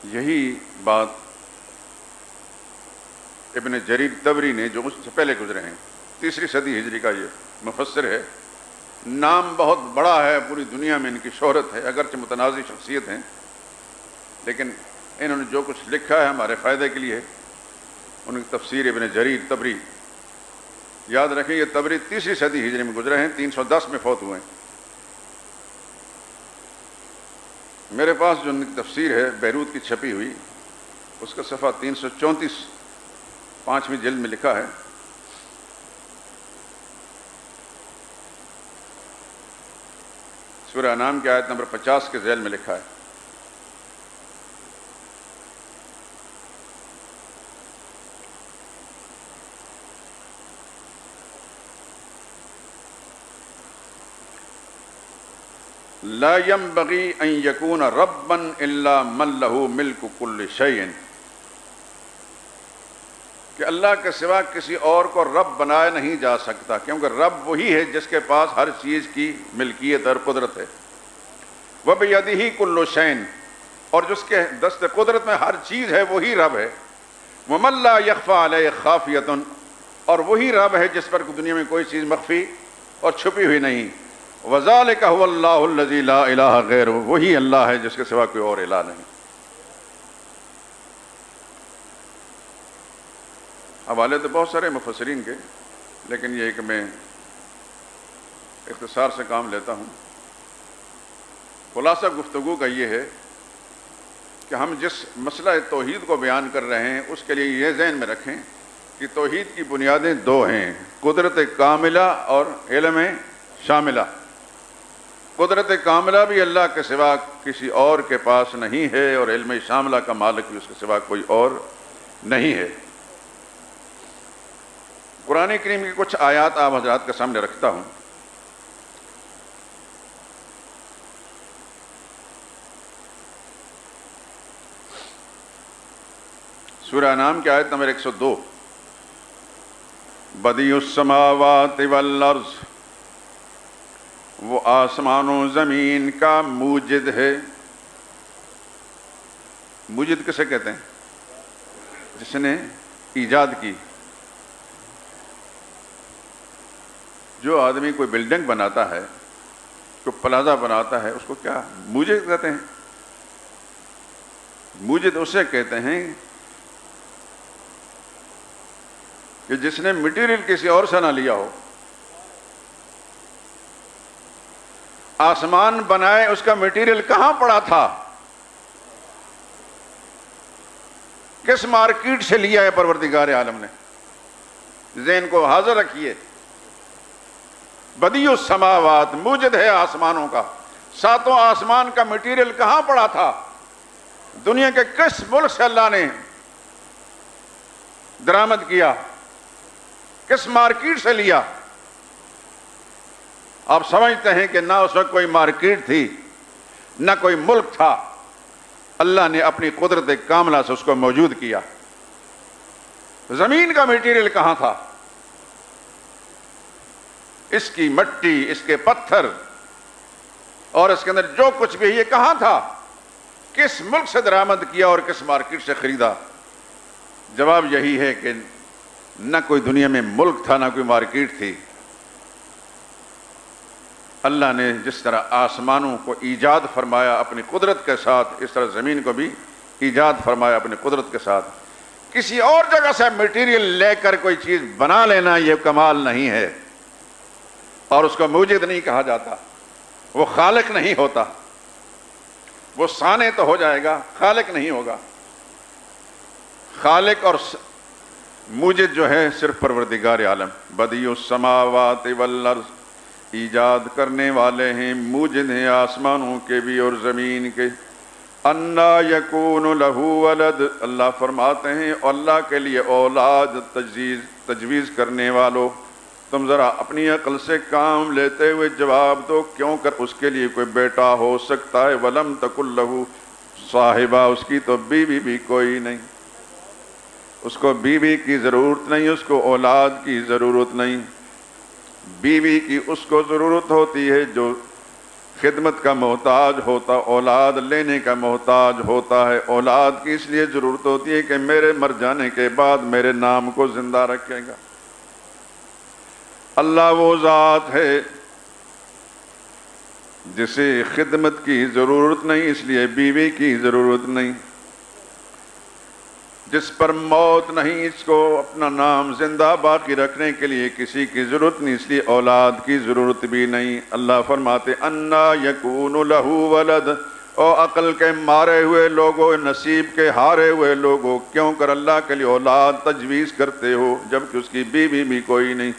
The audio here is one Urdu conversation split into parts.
یہی بات ابن جریر طبری نے، جو اس سے پہلے گزرے ہیں، 3 صدی ہجری کا یہ مفسر ہے، نام بہت بڑا ہے، پوری دنیا میں ان کی شہرت ہے، اگرچہ متنازع شخصیت ہیں، لیکن انہوں نے جو کچھ لکھا ہے ہمارے فائدے کے لیے، ان کی تفسیر ابن جریر طبری، یاد رکھیں یہ طبری 3 صدی ہجری میں گزرے ہیں، 310 میں فوت ہوئے ہیں۔ میرے پاس جو ان کی تفسیر ہے بیروت کی چھپی ہوئی، اس کا صفحہ 334 5ویں جلد میں لکھا ہے، سورہ انعام کی آیت نمبر 50 کے ذیل میں لکھا ہے، لا ينبغي ان يكون ربا الا من له ملك كل شيء، کہ اللہ کے سوا کسی اور کو رب بنایا نہیں جا سکتا، کیونکہ رب وہی ہے جس کے پاس ہر چیز کی ملکیت اور قدرت ہے۔ وَبِيَدِهِ كُلُّ شَيْءٍ، اور جس کے دست قدرت میں ہر چیز ہے وہی رب ہے۔ وَمَن لَّا يَخْفَىٰ عَلَيْهِ خَافِيَةٌ، اور وہی رب ہے جس پر دنیا میں کوئی چیز مخفی اور چھپی ہوئی نہیں۔ وَذَلِكَ هُوَ اللَّهُ الَّذِي لَا إِلَٰهَ غَيْرُهُ، وہی اللہ ہے جس کے سوا کوئی اور الہ نہیں۔ حوالے تو بہت سارے مفسرین کے، لیکن یہ کہ میں اختصار سے کام لیتا ہوں۔ خلاصہ گفتگو کا یہ ہے کہ ہم جس مسئلہ توحید کو بیان کر رہے ہیں اس کے لیے یہ ذہن میں رکھیں کہ توحید کی بنیادیں 2 ہیں، قدرت کاملہ اور علم شاملہ۔ قدرت کاملہ بھی اللہ کے سوا کسی اور کے پاس نہیں ہے، اور علم شاملہ کا مالک بھی اس کے سوا کوئی اور نہیں ہے۔ قرآن کریم کی کچھ آیات آپ حضرات کے سامنے رکھتا ہوں۔ سورہ انعام کی آیت نمبر 102، بدیع السماوات والارض، وہ آسمان و زمین کا موجد ہے۔ موجد کسے کہتے ہیں؟ جس نے ایجاد کی۔ جو آدمی کوئی بلڈنگ بناتا ہے، کوئی پلازہ بناتا ہے، اس کو کیا موجد کہتے ہیں؟ موجد اسے کہتے ہیں کہ جس نے مٹیریل کسی اور سے نہ لیا ہو۔ آسمان بنائے، اس کا مٹیریل کہاں پڑا تھا؟ کس مارکیٹ سے لیا ہے پروردگار عالم نے؟ ذہن کو حاضر رکھیے۔ بدیع السماوات، موجد ہے آسمانوں کا، 7 آسمان کا مٹیریل کہاں پڑا تھا؟ دنیا کے کس ملک سے اللہ نے درآمد کیا؟ کس مارکیٹ سے لیا؟ آپ سمجھتے ہیں کہ نہ اس وقت کوئی مارکیٹ تھی، نہ کوئی ملک تھا، اللہ نے اپنی قدرت کاملہ سے اس کو موجود کیا۔ زمین کا مٹیریل کہاں تھا؟ اس کی مٹی، اس کے پتھر اور اس کے اندر جو کچھ بھی ہے، یہ کہاں تھا؟ کس ملک سے درآمد کیا اور کس مارکیٹ سے خریدا؟ جواب یہی ہے کہ نہ کوئی دنیا میں ملک تھا، نہ کوئی مارکیٹ تھی۔ اللہ نے جس طرح آسمانوں کو ایجاد فرمایا اپنی قدرت کے ساتھ، اس طرح زمین کو بھی ایجاد فرمایا اپنی قدرت کے ساتھ۔ کسی اور جگہ سے مٹیریل لے کر کوئی چیز بنا لینا یہ کمال نہیں ہے، اور اس کو موجد نہیں کہا جاتا۔ وہ خالق نہیں ہوتا، وہ صانع تو ہو جائے گا، خالق نہیں ہوگا۔ خالق اور موجد جو ہے صرف پروردگار عالم۔ بدیع السماوات والارض، ایجاد کرنے والے ہیں، موجد ہیں آسمانوں کے بھی اور زمین کے۔ انا یکون لہ ولد، اللہ فرماتے ہیں اللہ کے لیے اولاد تجویز کرنے والو، تم ذرا اپنی عقل سے کام لیتے ہوئے جواب دو، کیوں کر اس کے لیے کوئی بیٹا ہو سکتا ہے؟ ولم تکن لہ صاحبہ، اس کی تو بیوی بھی کوئی نہیں، اس کو بیوی کی ضرورت نہیں، اس کو اولاد کی ضرورت نہیں۔ بیوی کی اس کو ضرورت ہوتی ہے جو خدمت کا محتاج ہوتا، اولاد لینے کا محتاج ہوتا ہے۔ اولاد کی اس لیے ضرورت ہوتی ہے کہ میرے مر جانے کے بعد میرے نام کو زندہ رکھے گا۔ اللہ وہ ذات ہے جسے خدمت کی ضرورت نہیں، اس لیے بیوی کی ضرورت نہیں۔ جس پر موت نہیں، اس کو اپنا نام زندہ باقی رکھنے کے لیے کسی کی ضرورت نہیں، اس لیے اولاد کی ضرورت بھی نہیں۔ اللہ فرماتے انا یکون لہ ولد، او عقل کے مارے ہوئے لوگوں، نصیب کے ہارے ہوئے لوگوں، کیوں کر اللہ کے لیے اولاد تجویز کرتے ہو جبکہ اس کی بیوی بھی کوئی نہیں۔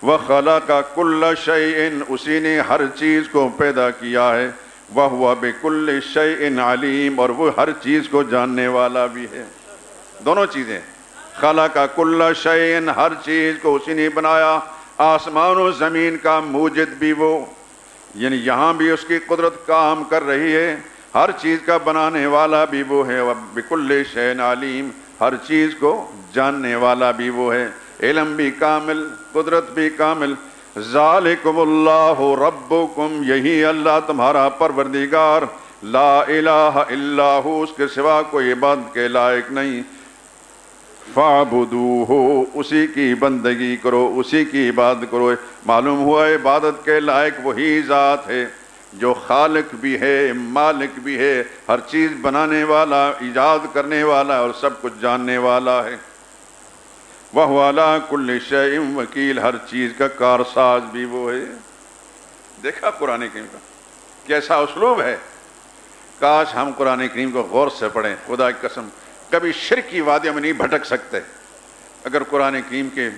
وَخَلَقَ كُلَّ شَيْءٍ، اسی نے ہر چیز کو پیدا کیا ہے۔ وَهُوَ بِكُلِّ شَيْءٍ عَلِيمٌ، اور وہ ہر چیز کو جاننے والا بھی ہے۔ دونوں چیزیں، خلق کل شیء، ہر چیز کو اسی نے بنایا، آسمان و زمین کا موجد بھی وہ، یعنی یہاں بھی اس کی قدرت کام کر رہی ہے، ہر چیز کا بنانے والا بھی وہ ہے۔ بکل شیء علیم، ہر چیز کو جاننے والا بھی وہ ہے، علم بھی کامل، قدرت بھی کامل۔ ذالکم اللہ ربکم، یہی اللہ تمہارا پروردگار، لا الہ الا ہو، اس کے سوا کوئی عبادت کے لائق نہیں۔ فَاعْبُدُوهُ، اسی کی بندگی کرو، اسی کی عبادت کرو۔ معلوم ہوا عبادت کے لائق وہی ذات ہے جو خالق بھی ہے، مالک بھی ہے، ہر چیز بنانے والا، ایجاد کرنے والا اور سب کچھ جاننے والا ہے۔ وَهُوَ عَلَىٰ كُلِّ شَيْءٍ وَكِيلٌ، ہر چیز کا کارساز بھی وہ ہے۔ دیکھا قرآن کریم کا کیسا اسلوب ہے، کاش ہم قرآن کریم کو غور سے پڑھیں۔ خدا کی قسم کبھی شرک کی وادیوں میں نہیں بھٹک سکتے اگر قرآن کریم کے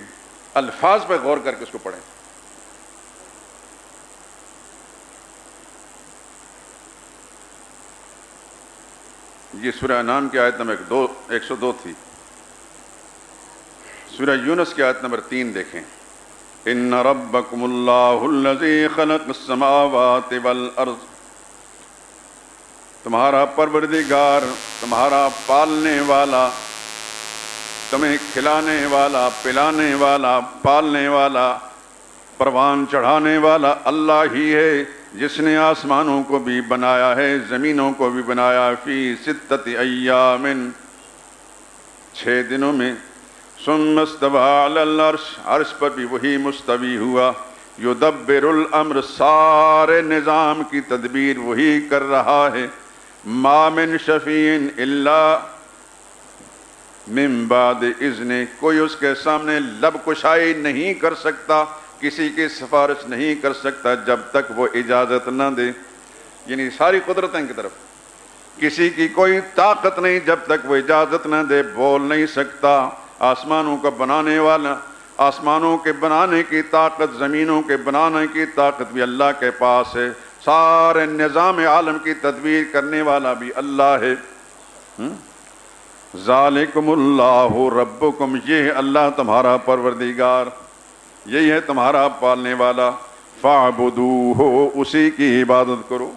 الفاظ پہ غور کر کے اس کو پڑھیں۔ یہ سورہ انعام کی آیت نمبر 102 تھی۔ سورہ یونس کی آیت نمبر 3 دیکھیں۔ ان ربکم اللہ الذی خلق السماوات والارض، تمہارا پروردگار، تمہارا پالنے والا، تمہیں کھلانے والا، پلانے والا، پالنے والا، پروان چڑھانے والا اللہ ہی ہے، جس نے آسمانوں کو بھی بنایا ہے، زمینوں کو بھی بنایا، فی ستۃ ایام، 6 دنوں میں، ثم استوی علی العرش، عرش پر بھی وہی مستوی ہوا، یدبر الامر، سارے نظام کی تدبیر وہی کر رہا ہے، ما من شفیع الا من بعد اذن، کوئی اس کے سامنے لب کشائی نہیں کر سکتا، کسی کی سفارش نہیں کر سکتا جب تک وہ اجازت نہ دے، یعنی ساری قدرتیں کی طرف کسی کی کوئی طاقت نہیں جب تک وہ اجازت نہ دے، بول نہیں سکتا۔ آسمانوں کا بنانے والا، آسمانوں کے بنانے کی طاقت، زمینوں کے بنانے کی طاقت بھی اللہ کے پاس ہے، سارے نظام عالم کی تدبیر کرنے والا بھی اللہ ہے۔ ذالکم اللہ ربکم، یہ ہے اللہ تمہارا پروردگار، یہی ہے تمہارا پالنے والا، فاعبدوہ، اسی کی عبادت کرو۔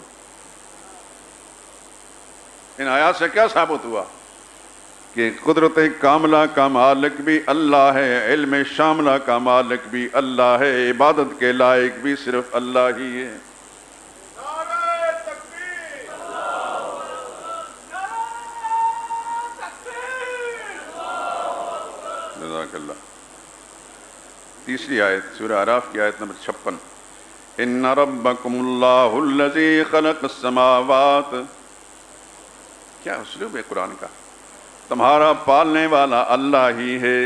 ان آیات سے کیا ثابت ہوا کہ قدرت کاملہ کا مالک بھی اللہ ہے، علم شاملہ کا مالک بھی اللہ ہے، عبادت کے لائق بھی صرف اللہ ہی ہے۔ جزاک اللہ۔ تیسری آیت سورہ اعراف کی آیت نمبر 56، ان ربکم اللہ الذی خلق السماوات، کیا اسلوب ہے قرآن کا، تمہارا پالنے والا اللہ ہی ہے،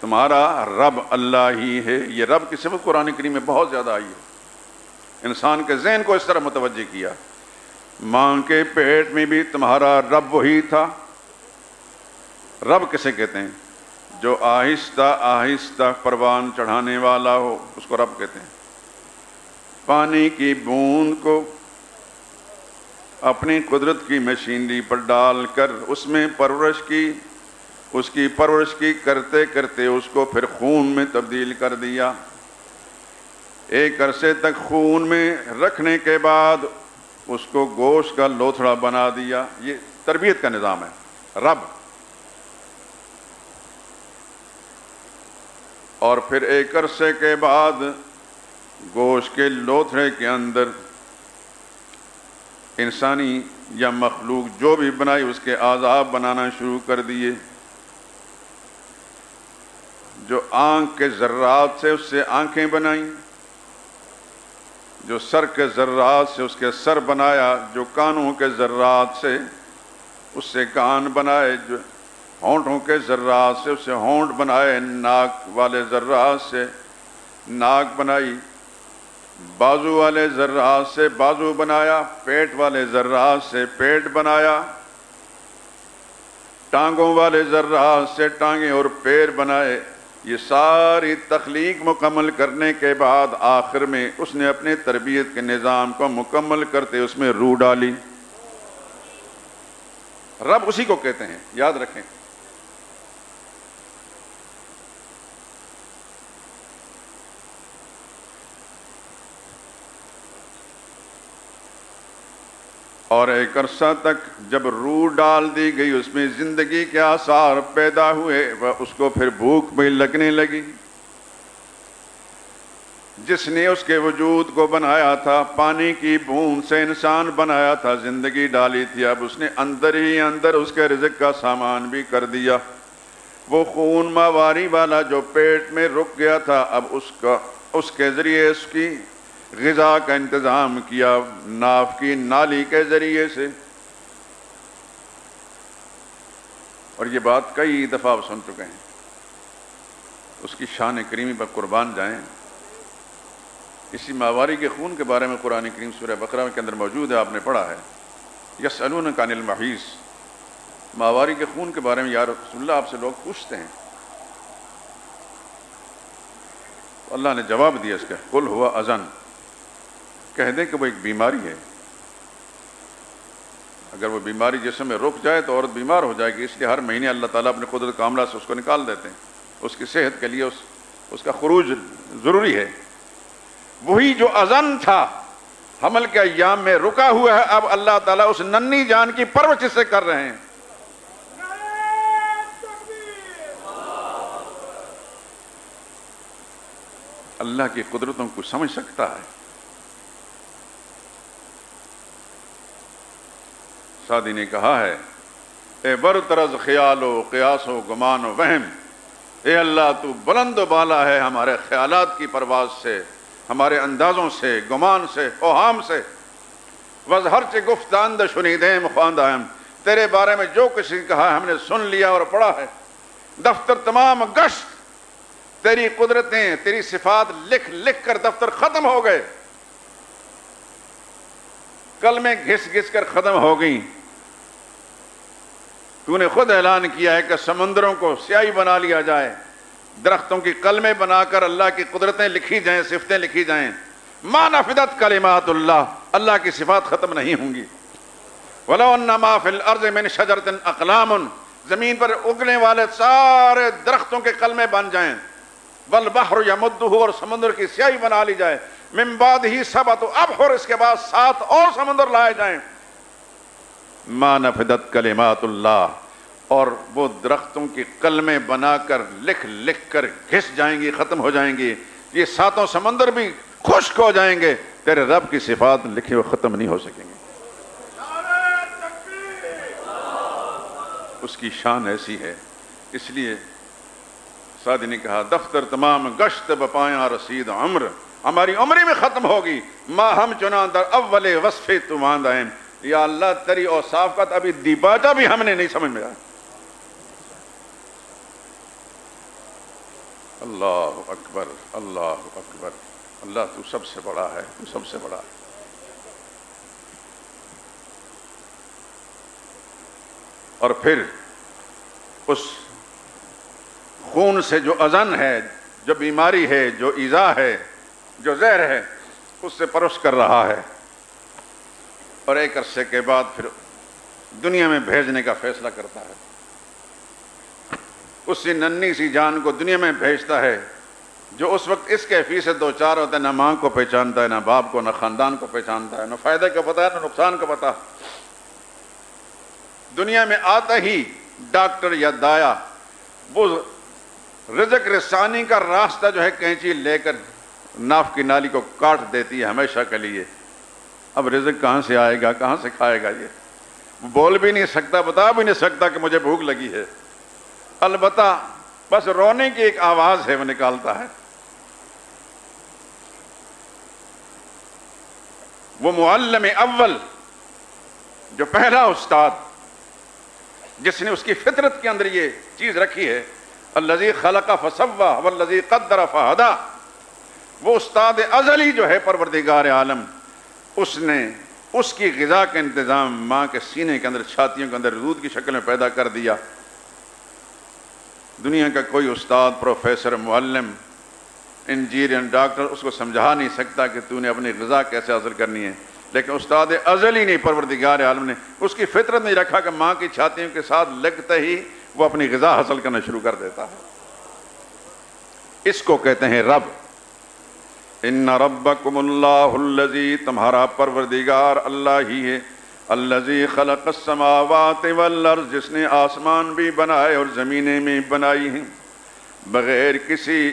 تمہارا رب اللہ ہی ہے۔ یہ رب کی صفت قرآن کریم میں بہت زیادہ آئی ہے، انسان کے ذہن کو اس طرح متوجہ کیا۔ ماں کے پیٹ میں بھی تمہارا رب وہی تھا۔ رب کسے کہتے ہیں؟ جو آہستہ آہستہ پروان چڑھانے والا ہو، اس کو رب کہتے ہیں۔ پانی کی بوند کو اپنی قدرت کی مشینری پر ڈال کر اس میں پرورش کی، اس کی پرورش کی کرتے کرتے اس کو پھر خون میں تبدیل کر دیا، ایک عرصے تک خون میں رکھنے کے بعد اس کو گوشت کا لوتھڑا بنا دیا۔ یہ تربیت کا نظام ہے رب۔ اور پھر ایک عرصے کے بعد گوشت کے لوتھڑے کے اندر انسانی یا مخلوق جو بھی بنائی اس کے اعضاء بنانا شروع کر دیے. جو آنکھ کے ذرات سے اس سے آنکھیں بنائیں، جو سر کے ذرات سے اس کے سر بنایا، جو کانوں کے ذرات سے اس سے کان بنائے، جو ہونٹوں کے ذرات سے اس سے ہونٹ بنائے، ناک والے ذرات سے ناک بنائی، بازو والے ذرات سے بازو بنایا، پیٹ والے ذرات سے پیٹ بنایا، ٹانگوں والے ذرات سے ٹانگیں اور پیر بنائے. یہ ساری تخلیق مکمل کرنے کے بعد آخر میں اس نے اپنے تربیت کے نظام کو مکمل کرتے اس میں روح ڈالی. رب اسی کو کہتے ہیں، یاد رکھیں. اور ایک عرصہ تک جب روح ڈال دی گئی اس میں زندگی کے آثار پیدا ہوئے، اس کو پھر بھوک بھی لگنے لگی. جس نے اس کے وجود کو بنایا تھا، پانی کی بوند سے انسان بنایا تھا، زندگی ڈالی تھی، اب اس نے اندر ہی اندر اس کے رزق کا سامان بھی کر دیا. وہ خون ماواری والا جو پیٹ میں رک گیا تھا، اب اس کے ذریعے اس کی غذا کا انتظام کیا، ناف کی نالی کے ذریعے سے. اور یہ بات کئی دفعہ آپ سن چکے ہیں. اس کی شان کریمی پر قربان جائیں. اسی ماواری کے خون کے بارے میں قرآن کریم سورہ بقرہ کے اندر موجود ہے، آپ نے پڑھا ہے. یسألونک عن المحیض، ماواری کے خون کے بارے میں یا رسول اللہ آپ سے لوگ پوچھتے ہیں. اللہ نے جواب دیا اس کا، قل ہوا اذن، کہہ دیں کہ وہ ایک بیماری ہے. اگر وہ بیماری جسم میں رک جائے تو عورت بیمار ہو جائے گی، اس لیے ہر مہینے اللہ تعالیٰ اپنے قدرت کاملہ سے اس کو نکال دیتے ہیں. اس کی صحت کے لیے اس کا خروج ضروری ہے. وہی جو اذن تھا حمل کے ایام میں رکا ہوا ہے، اب اللہ تعالیٰ اس ننھی جان کی پرورش سے کر رہے ہیں. اللہ کی قدرتوں کو سمجھ سکتا ہے. سعدی نے کہا ہے، اے برطرز خیال و قیاس و گمان و وہم، اے اللہ تو بلند و بالا ہے ہمارے خیالات کی پرواز سے، ہمارے اندازوں سے، گمان سے، اوہام سے. وظہر چے گفتاند شنیدیم خواندائم، تیرے بارے میں جو کچھ کہا ہم نے سن لیا اور پڑھا ہے. دفتر تمام گشت، تیری قدرتیں، تیری صفات لکھ لکھ کر دفتر ختم ہو گئے، کلمیں گھس گھس کر ختم ہو گئیں. تو نے خود اعلان کیا ہے کہ سمندروں کو سیاہی بنا لیا جائے، درختوں کی قلمیں بنا کر اللہ کی قدرتیں لکھی جائیں، صفتیں لکھی جائیں. ما نفدت کلمات اللہ، اللہ کی صفات ختم نہیں ہوں گی. وَلَوْ أَنَّ مَا فِي الْأَرْضِ مِنْ شَجَرَةٍ أَقْلَامٌ، زمین پر اگنے والے سارے درختوں کے قلمیں بن جائیں. وَالْبَحْرُ يَمُدُّهُ، اور سمندر کی سیاہی بنا لی جائے. مِن بَعْدِهِ سَبْعَةُ أَبْحُرٍ، اس کے بعد 7 اور سمندر لائے جائیں. ما نفدت کلمات اللہ، اور وہ درختوں کی قلمیں بنا کر لکھ لکھ کر گھس جائیں گی، ختم ہو جائیں گی. یہ 7 سمندر بھی خشک ہو جائیں گے، تیرے رب کی صفات لکھے ہوئے ختم نہیں ہو سکیں گے. اس کی شان ایسی ہے. اس لیے سعدی نے کہا، دفتر تمام گشت بپایاں رسید عمر، ہماری عمری میں ختم ہوگی. ما ہم چنان در اول وصف تماند آئیں. یا اللہ تیری اوصاف کا ابھی دیباچہ بھی ہم نے نہیں سمجھ میں آیا. اللہ اکبر، اللہ اکبر. اللہ تو سب سے بڑا ہے، تو سب سے بڑا ہے. اور پھر اس خون سے جو اذن ہے، جو بیماری ہے، جو ایذا ہے، جو زہر ہے، اس سے پرورش کر رہا ہے. اور ایک عرصے کے بعد پھر دنیا میں بھیجنے کا فیصلہ کرتا ہے. اسی ننھی سی جان کو دنیا میں بھیجتا ہے جو اس وقت اس کیفیت سے دو چار ہوتا ہے، نہ ماں کو پہچانتا ہے، نہ باپ کو، نہ خاندان کو پہچانتا ہے، نہ فائدے کا پتہ ہے، نہ نقصان کا پتہ. دنیا میں آتا ہی ڈاکٹر یا دایا وہ رزق رسانی کا راستہ جو ہے کینچی لے کر ناف کی نالی کو کاٹ دیتی ہے ہمیشہ کے لیے. اب رزق کہاں سے آئے گا, کہاں سے کھائے گا؟ یہ بول بھی نہیں سکتا, بتا بھی نہیں سکتا کہ مجھے بھوک لگی ہے. البتہ بس رونے کی ایک آواز ہے وہ نکالتا ہے. وہ معلم اول, جو پہلا استاد جس نے اس کی فطرت کے اندر یہ چیز رکھی ہے, الذی خلق فسوی والذی قدر فہدی, وہ استاد ازلی جو ہے پروردگار عالم, اس نے اس کی غذا کا انتظام ماں کے سینے کے اندر, چھاتیوں کے اندر دودھ کی شکل میں پیدا کر دیا. دنیا کا کوئی استاد, پروفیسر, معلم, انجینئر, ڈاکٹر اس کو سمجھا نہیں سکتا کہ تو نے اپنی غذا کیسے حاصل کرنی ہے. لیکن استاد ازلی نے, پروردگار عالم نے اس کی فطرت نہیں رکھا کہ ماں کی چھاتیوں کے ساتھ لگتے ہی وہ اپنی غذا حاصل کرنا شروع کر دیتا ہے. اس کو کہتے ہیں رب. ان ربکم اللہ الذی, تمہارا پروردگار اللہ ہی ہے, الذی خلق السماوات والارض, جس نے آسمان بھی بنائے اور زمینیں بھی بنائی ہیں, بغیر کسی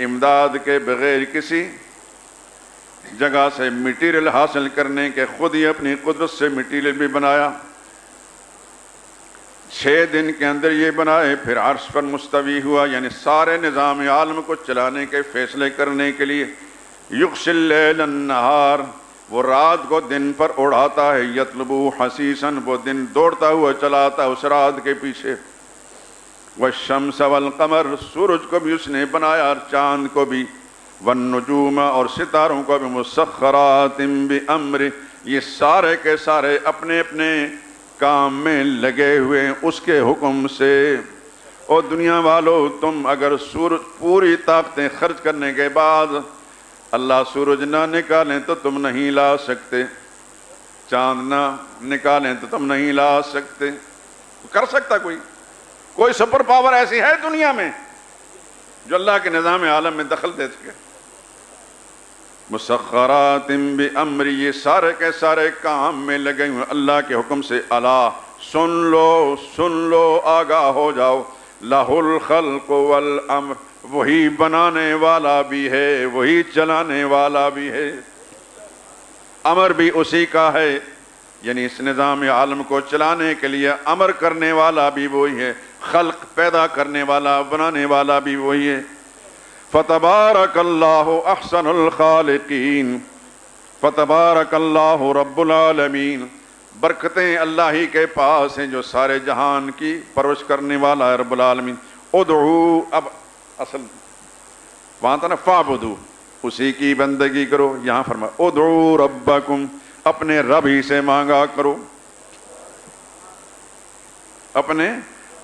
امداد کے, بغیر کسی جگہ سے مٹیریل حاصل کرنے کے, خود ہی اپنی قدرت سے مٹیریل بھی بنایا. 6 دن کے اندر یہ بنائے, پھر عرش پر مستوی ہوا, یعنی سارے نظام عالم کو چلانے کے فیصلے کرنے کے لیے. یغشی اللیل النہار, وہ رات کو دن پر اڑاتا ہے, یطلبو حسیساً, وہ دن دوڑتا ہوا چلاتا اس رات کے پیچھے. والشمس والقمر, سورج کو بھی اس نے بنایا اور چاند کو بھی. والنجوم, اور ستاروں کو بھی. مسخرات بامرہ, یہ سارے کے سارے اپنے اپنے کام میں لگے ہوئے اس کے حکم سے. اور دنیا والو, تم اگر سورج پوری طاقتیں خرچ کرنے کے بعد اللہ سورج نہ نکالیں تو تم نہیں لا سکتے, چاند نہ نکالیں تو تم نہیں لا سکتے. کر سکتا کوئی سپر پاور ایسی ہے دنیا میں جو اللہ کے نظام عالم میں دخل دے سکے؟ مسخرات بامرہ, یہ سارے کے سارے کام میں لگے ہوئے اللہ کے حکم سے. الا, سن لو, آگاہ ہو جاؤ. لہ الخلق والامر, وہی بنانے والا بھی ہے, وہی چلانے والا بھی ہے. امر بھی اسی کا ہے, یعنی اس نظام عالم کو چلانے کے لیے امر کرنے والا بھی وہی ہے, خلق پیدا کرنے والا, بنانے والا بھی وہی ہے. فتبارک اللہ احسن الخالقین, فتبارک اللہ رب العالمین, برکتیں اللہ ہی کے پاس ہیں جو سارے جہان کی پرورش کرنے والا ہے رب العالمین. ادعو, اب اصل وہاں تھا نا فعبدو, اسی کی بندگی کرو. یہاں فرمایا ادعو ربکم, اپنے رب ہی سے مانگا کرو, اپنے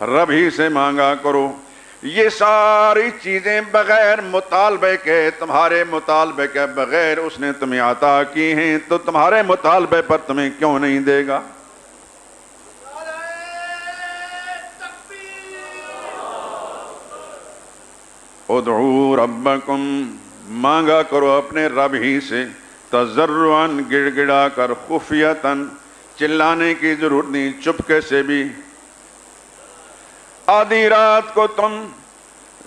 رب ہی سے مانگا کرو. یہ ساری چیزیں بغیر مطالبے کے, تمہارے مطالبے کے بغیر اس نے تمہیں عطا کی ہیں, تو تمہارے مطالبے پر تمہیں کیوں نہیں دے گا؟ ادعو ربکم, مانگا کرو اپنے رب ہی سے, تضرعاً, گڑ گڑا کر, خفیتاً, چلانے کی ضرورت نہیں, چپکے سے بھی. آدھی رات کو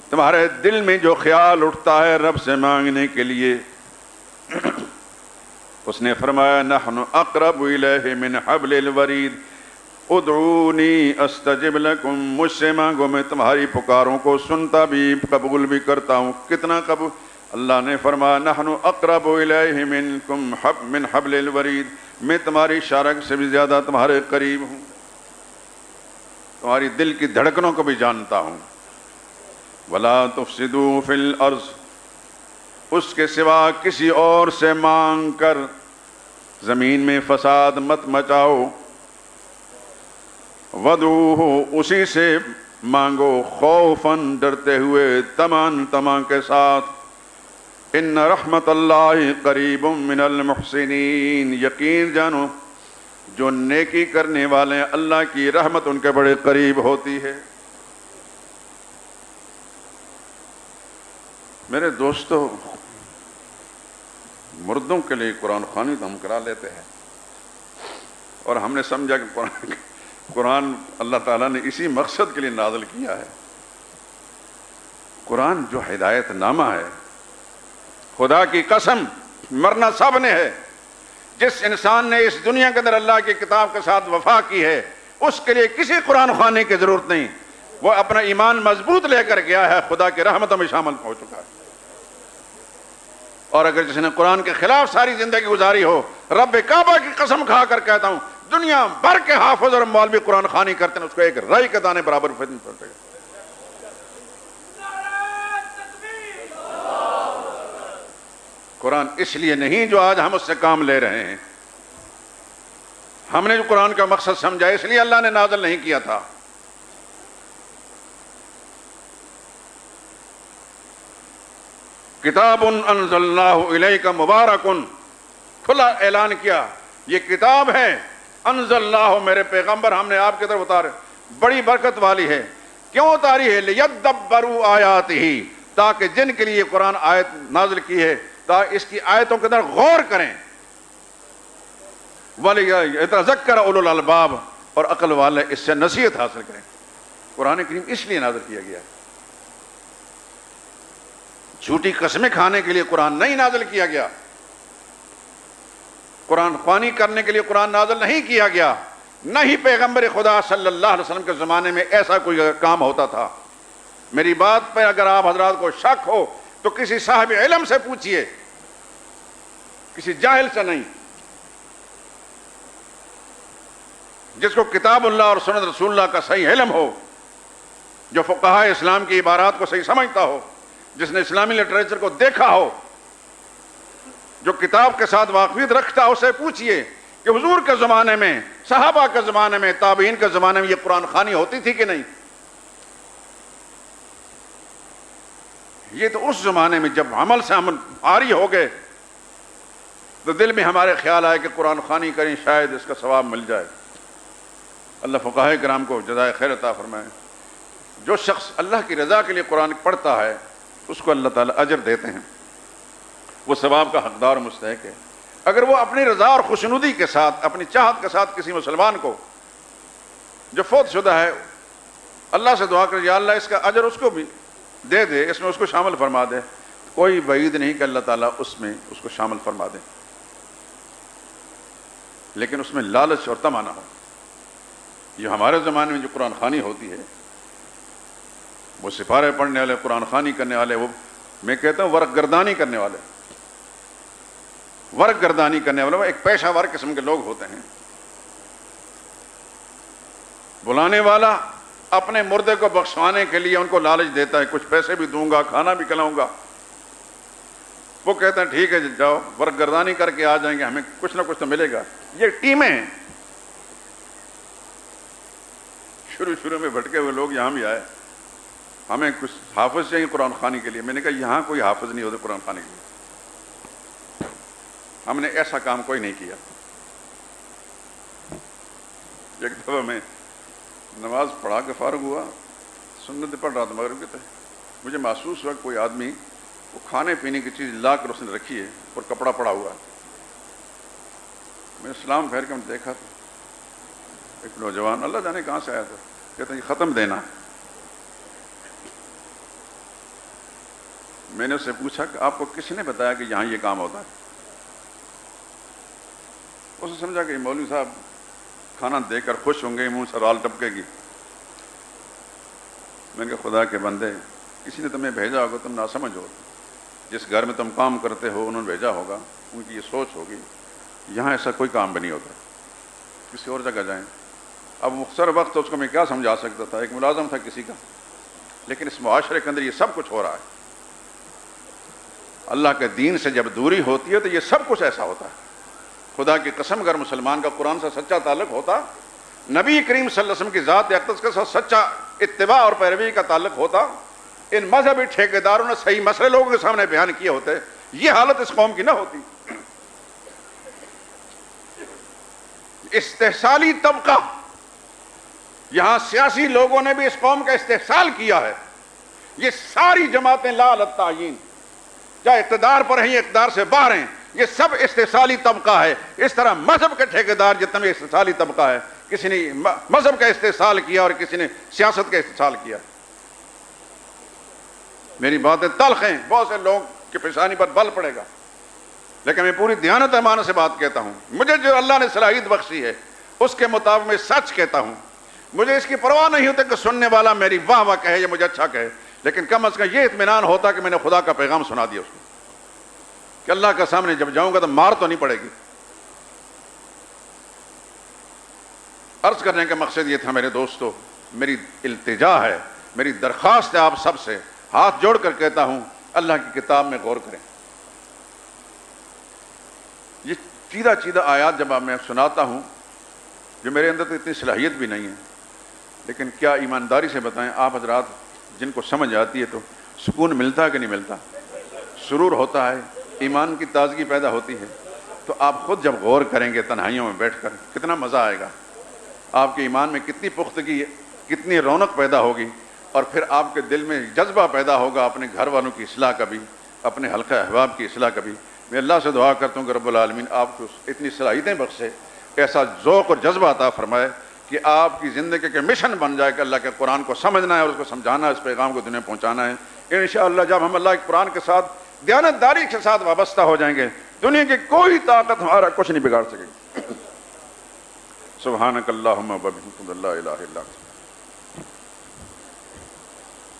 تمہارے دل میں جو خیال اٹھتا ہے رب سے مانگنے کے لیے, اس نے فرمایا نحن اقرب الیہ من حبل الورید, ادعونی استجب لکم, مجھ سے مانگو میں تمہاری پکاروں کو سنتا بھی قبول بھی کرتا ہوں. کتنا قبول؟ اللہ نے فرمایا نحن اقرب الیہ منکم من حبل الورید, میں تمہاری شارک سے بھی زیادہ تمہارے قریب ہوں, تمہاری دل کی دھڑکنوں کو بھی جانتا ہوں. ولا تفسدوا فی الارض, اس کے سوا کسی اور سے مانگ کر زمین میں فساد مت مچاؤ. ودعوہ, اسی سے مانگو, خوفاً, ڈرتے ہوئے, طمعاً کے ساتھ. ان رحمت اللہ قریب من المحسنین, یقین جانو جو نیکی کرنے والے ہیں اللہ کی رحمت ان کے بڑے قریب ہوتی ہے. میرے دوستو, مردوں کے لیے قرآن خوانی تو ہم کرا لیتے ہیں, اور ہم نے سمجھا کہ قرآن اللہ تعالیٰ نے اسی مقصد کے لیے نازل کیا ہے. قرآن جو ہدایت نامہ ہے خدا کی قسم مرنا سب نے ہے. جس انسان نے اس دنیا کے اندر اللہ کی کتاب کے ساتھ وفا کی ہے اس کے لیے کسی قرآن خوانی کی ضرورت نہیں. وہ اپنا ایمان مضبوط لے کر گیا ہے, خدا کی رحمتوں میں شامل ہو چکا ہے. اور اگر جس نے قرآن کے خلاف ساری زندگی گزاری ہو, رب کعبہ کی قسم کھا کر کہتا ہوں دنیا بھر کے حافظ اور مولوی قرآن خوانی کرتے ہیں, اس کو ایک رائی کے دانے برابر فتن پڑتے گا. قرآن اس لیے نہیں جو آج ہم اس سے کام لے رہے ہیں. ہم نے جو قرآن کا مقصد سمجھا اس لیے اللہ نے نازل نہیں کیا تھا. کتاب انزلناہ الیک مبارک, کھلا اعلان کیا یہ کتاب ہے, انزلناہ میرے پیغمبر ہم نے آپ کی طرف اتارے, بڑی برکت والی ہے. کیوں اتاری ہے؟ لیدبروا آیاتہ, تاکہ جن کے لیے یہ قرآن آیت نازل کی ہے تاکہ اس کی آیتوں کے اندر غور کریں. وَلِيَتَذَكَّرَ أُولُو الْأَلْبَابِ, اور عقل والے اس سے نصیحت حاصل کریں. قرآن کریم اس لیے نازل کیا گیا ہے. جھوٹی قسمیں کھانے کے لیے قرآن نہیں نازل کیا گیا. قرآن خوانی کرنے کے لیے قرآن نازل نہیں کیا گیا. نہ ہی پیغمبر خدا صلی اللہ علیہ وسلم کے زمانے میں ایسا کوئی کام ہوتا تھا. میری بات پہ اگر آپ حضرات کو شک ہو تو کسی صاحب علم سے پوچھئے, کسی جاہل سے نہیں, جس کو کتاب اللہ اور سنت رسول اللہ کا صحیح علم ہو, جو فقہاء اسلام کی عبارات کو صحیح سمجھتا ہو, جس نے اسلامی لٹریچر کو دیکھا ہو, جو کتاب کے ساتھ واقفیت رکھتا ہو, اسے پوچھئے کہ حضور کے زمانے میں, صحابہ کے زمانے میں, تابعین کے زمانے میں یہ قرآن خوانی ہوتی تھی کہ نہیں؟ یہ تو اس زمانے میں جب عمل سے ہم عاری ہو گئے تو دل میں ہمارے خیال آئے کہ قرآن خوانی کریں, شاید اس کا ثواب مل جائے. اللہ فقہاء کرام کو جزائے خیر عطا فرمائے. جو شخص اللہ کی رضا کے لیے قرآن پڑھتا ہے اس کو اللہ تعالیٰ اجر دیتے ہیں, وہ ثواب کا حقدار اور مستحق ہے. اگر وہ اپنی رضا اور خوشنودی کے ساتھ, اپنی چاہت کے ساتھ کسی مسلمان کو جو فوت شدہ ہے, اللہ سے دعا کرے یا اللہ اس کا اجر اس کو بھی دے دے, اس میں اس کو شامل فرما دے, کوئی بعید نہیں کہ اللہ تعالیٰ اس میں اس کو شامل فرما دے, لیکن اس میں لالچ اور طمع نہ ہو. یہ ہمارے زمانے میں جو قرآن خوانی ہوتی ہے, وہ سپارے پڑھنے والے, قرآن خوانی کرنے والے, وہ میں کہتا ہوں ورق گردانی کرنے والے, ورق گردانی کرنے والے وہ ایک پیشہ ور قسم کے لوگ ہوتے ہیں. بلانے والا اپنے مردے کو بخشوانے کے لیے ان کو لالچ دیتا ہے, کچھ پیسے بھی دوں گا, کھانا بھی کھلاؤں گا. وہ کہتے ہیں ٹھیک ہے جاؤ ورق گردانی کر کے آ جائیں گے, ہمیں کچھ نہ کچھ تو ملے گا. یہ ٹیمیں ہیں. شروع میں بھٹکے ہوئے لوگ یہاں بھی آئے, ہمیں کچھ حافظ چاہیے قرآن خوانی کے لیے. میں نے کہا یہاں کوئی حافظ نہیں ہوتے قرآن خوانی کے لیے, ہم نے ایسا کام کوئی نہیں کیا. ایک دفعہ میں نماز پڑھا کے فارغ ہوا, سنت پڑھ رہا تھا مغرب کی طرح, مجھے محسوس ہوا کوئی آدمی وہ کھانے پینے کی چیز لا کر اس نے رکھی ہے اور کپڑا پڑا ہوا ہے. میں سلام پھیر کے دیکھا تھا, ایک نوجوان اللہ جانے کہاں سے آیا تھا, کہتا یہ ختم دینا. میں نے اس سے پوچھا کہ آپ کو کس نے بتایا کہ یہاں یہ کام ہوتا ہے؟ اس نے سمجھا کہ مولوی صاحب کھانا دے کر خوش ہوں گے, منہ سے رال ٹپکے گی. میں نے کہا خدا کے بندے, کسی نے تمہیں بھیجا ہوگا, تم ناسمجھ ہو, جس گھر میں تم کام کرتے ہو انہوں نے بھیجا ہوگا, ان کی یہ سوچ ہوگی. یہاں ایسا کوئی کام بھی نہیں ہوتا, کسی اور جگہ جائیں. اب مختصر وقت اس کو میں کیا سمجھا سکتا تھا, ایک ملازم تھا کسی کا, لیکن اس معاشرے کے اندر یہ سب کچھ ہو رہا ہے. اللہ کے دین سے جب دوری ہوتی ہے تو یہ سب کچھ ایسا ہوتا ہے. خدا کی قسم اگر مسلمان کا قرآن سے سچا تعلق ہوتا, نبی کریم صلی اللہ علیہ وسلم کی ذات اقدس کے ساتھ سچا اتباع اور پیروی کا تعلق ہوتا, ان مذہبی ٹھیکیداروں نے صحیح مسئلے لوگوں کے سامنے بیان کیے ہوتے, یہ حالت اس قوم کی نہ ہوتی. استحصالی طبقہ, یہاں سیاسی لوگوں نے بھی اس قوم کا استحصال کیا ہے. یہ ساری جماعتیں لا علی التعیین, چاہے اقتدار پر ہیں اقتدار سے باہر ہیں, یہ سب استحصالی طبقہ ہے. اس طرح مذہب کے ٹھیکیدار جتنا بھی استحصالی طبقہ ہے, کسی نے مذہب کا استحصال کیا اور کسی نے سیاست کا استحصال کیا. میری باتیں تلخ ہیں, بہت سے لوگ کہ پیشانی پر بل پڑے گا، لیکن میں پوری دیانت امانت سے بات کہتا ہوں، مجھے جو اللہ نے صلاحیت بخشی ہے اس کے مطابق میں سچ کہتا ہوں، مجھے اس کی پرواہ نہیں ہوتی کہ سننے والا میری واہ واہ کہے یا مجھے اچھا کہے، لیکن کم از کم یہ اطمینان ہوتا کہ میں نے خدا کا پیغام سنا دیا اس کو، کہ اللہ کے سامنے جب جاؤں گا تو مار تو نہیں پڑے گی۔ عرض کرنے کا مقصد یہ تھا میرے دوستو، میری التجا ہے، میری درخواست ہے آپ سب سے، ہاتھ جوڑ کر کہتا ہوں اللہ کی کتاب میں غور کریں۔ یہ چیدہ چیدہ آیات جب میں سناتا ہوں جو میرے اندر تو اتنی صلاحیت بھی نہیں ہے، لیکن کیا ایمانداری سے بتائیں آپ حضرات، جن کو سمجھ آتی ہے تو سکون ملتا ہے کہ نہیں ملتا، سرور ہوتا ہے، ایمان کی تازگی پیدا ہوتی ہے، تو آپ خود جب غور کریں گے تنہائیوں میں بیٹھ کر کتنا مزہ آئے گا، آپ کے ایمان میں کتنی پختگی ہے، کتنی رونق پیدا ہوگی، اور پھر آپ کے دل میں جذبہ پیدا ہوگا اپنے گھر والوں کی اصلاح کا بھی، اپنے حلقہ احباب کی اصلاح کا بھی۔ میں اللہ سے دعا کرتا ہوں کہ رب العالمین آپ کو اتنی صلاحیتیں بخشے، ایسا ذوق اور جذبہ عطا فرمائے کہ آپ کی زندگی کے مشن بن جائے کہ اللہ کے قرآن کو سمجھنا ہے اور اس کو سمجھانا ہے، اس پیغام کو دنیا پہنچانا ہے۔ انشاءاللہ جب ہم اللہ کے قرآن کے ساتھ دیانتداری کے ساتھ وابستہ ہو جائیں گے، دنیا کی کوئی طاقت ہمارا کچھ نہیں بگاڑ سکے گی۔ سبحانک اللہم و بحمدک، لا الہ الا انت۔